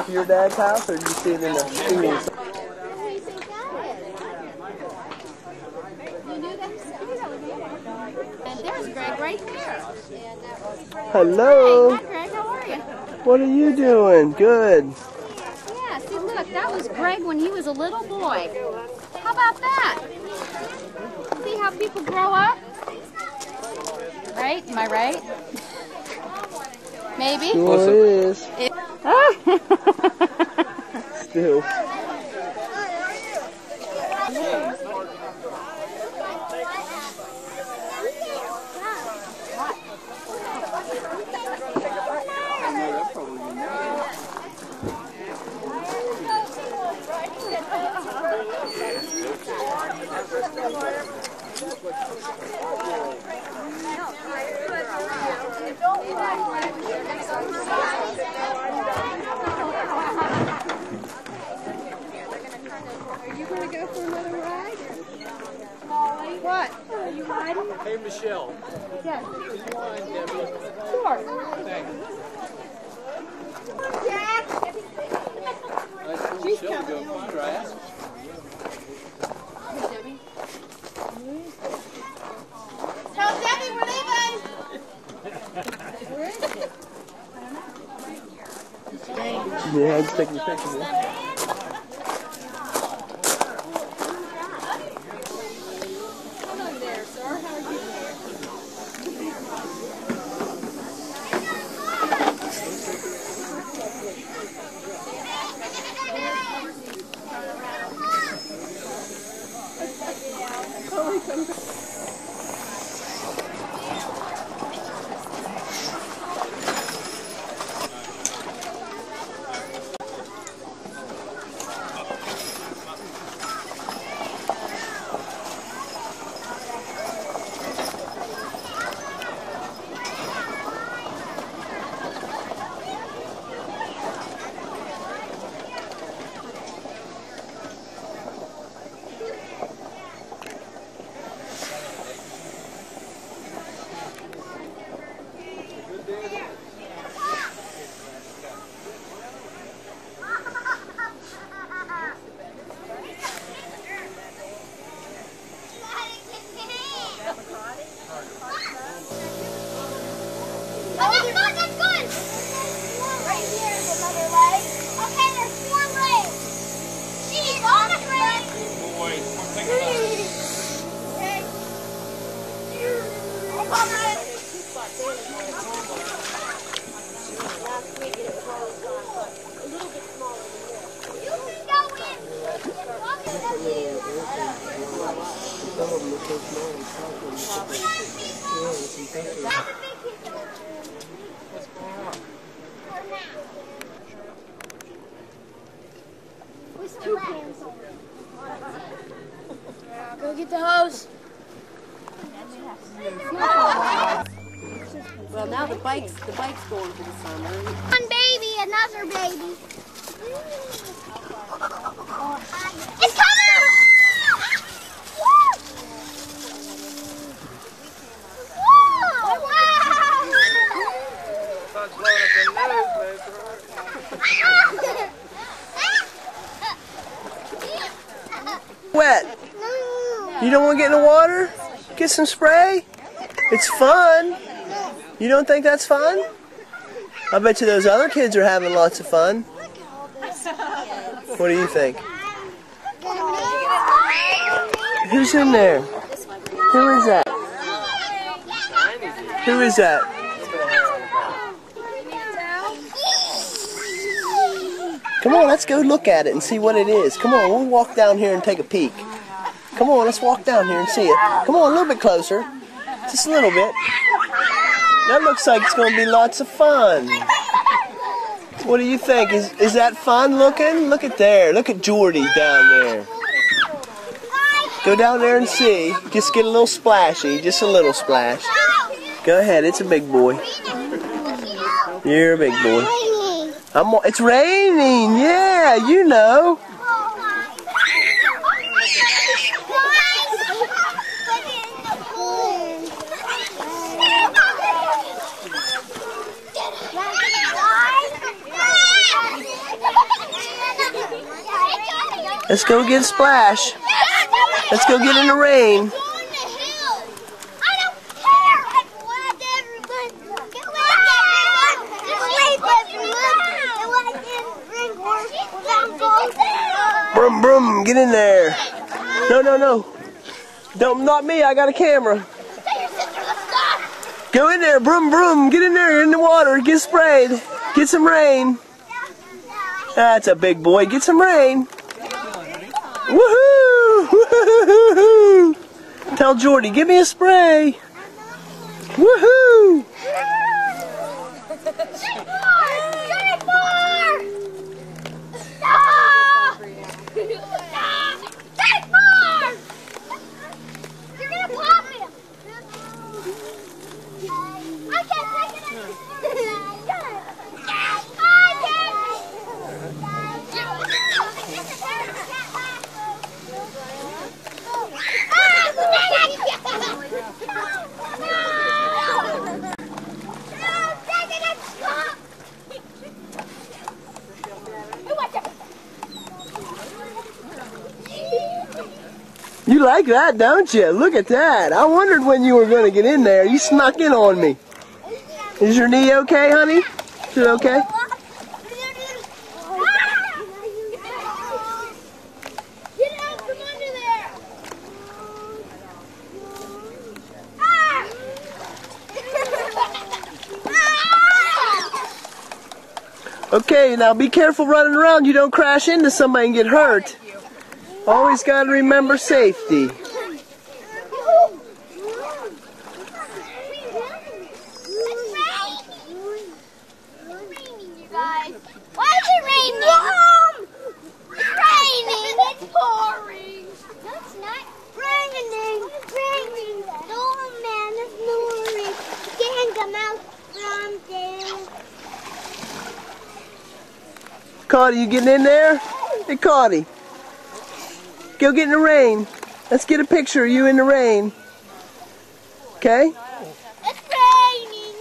to your dad's house, or did you see it in the streaming? And there's Greg right there. Hello. Hey, hi Greg, how are you? What are you doing? Good. Yeah, see look, that was Greg when he was a little boy. How about that? See how people grow up? Right? Am I right? Maybe? Sure is. Still. What? Are you riding? Hey, Michelle. Yes. Here's wine, Debbie. Sure. Thanks. Jack. I told Michelle to go find her. I asked her. Debbie. Tell Debbie we're leaving. Where is it? Yeah, I'm just taking a picture. Go get the hose. Well, now the bike's going for the summer. One baby, another baby. It's coming! Sun's blowing up in the nose, Wet. You don't want to get in the water? Get some spray? It's fun. You don't think that's fun? I bet you those other kids are having lots of fun. What do you think? Who's in there? Who is that? Who is that? Come on, let's go look at it and see what it is. Come on, we'll walk down here and take a peek. Come on, let's walk down here and see it. Come on, a little bit closer. Just a little bit. That looks like it's going to be lots of fun. What do you think? Is that fun looking? Look at there. Look at Jordy down there. Go down there and see. Just get a little splashy. Just a little splash. Go ahead. It's a big boy. You're a big boy. It's raining. Yeah, you know. Let's go get a splash. Let's go get in the rain. Brum brum, get in there. No, no, no. Don't, not me, I got a camera. Go in there, brum brum, get in there, in the water, get sprayed. Get some rain. That's a big boy, get some rain. Woohoo! Woohoo! Tell Jordy, give me a spray. Woohoo! You like that, don't you? Look at that. I wondered when you were going to get in there. You snuck in on me. Is your knee okay, honey? Is it okay? Get out from under there! Okay, now be careful running around. You don't crash into somebody and get hurt. Always got to remember safety. Why is it raining? Mom! It's raining! It's pouring! No, it's not. Raining! Raining! The old man is snoring. Can't come out from there. Cody, you getting in there? Hey, Cody. Go get in the rain. Let's get a picture of you in the rain. Okay? It's raining!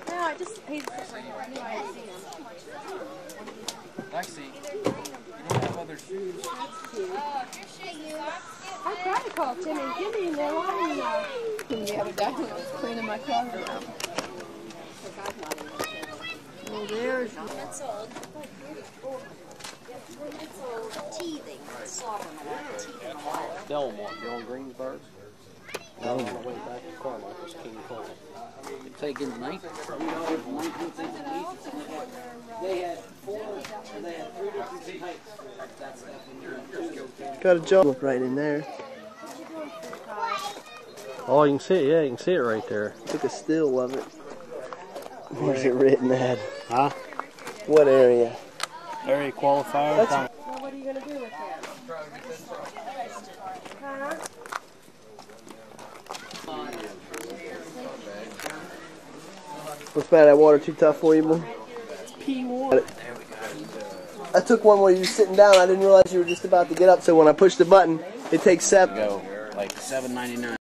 No, I just hate this right here. I see him. Lexi, you don't have other shoes. I tried to call Timmy and Jimmy and they're lying now. The other day when I was cleaning my closet out. Well, there's Delmont, you on Greensburg? No, on the way back to Carmichael's King Cole. Taking the night? They had three different types. Got a jump right in there. Oh, you can see it, yeah, you can see it right there. Took a still of it. Where's it written at? Huh? What area? Area qualifier. Well, what are you going to do with him? Huh? What's bad? That water too tough for you, boy? P1. I took one where you were sitting down. I didn't realize you were just about to get up. So when I pushed the button, it takes Go like $7.99.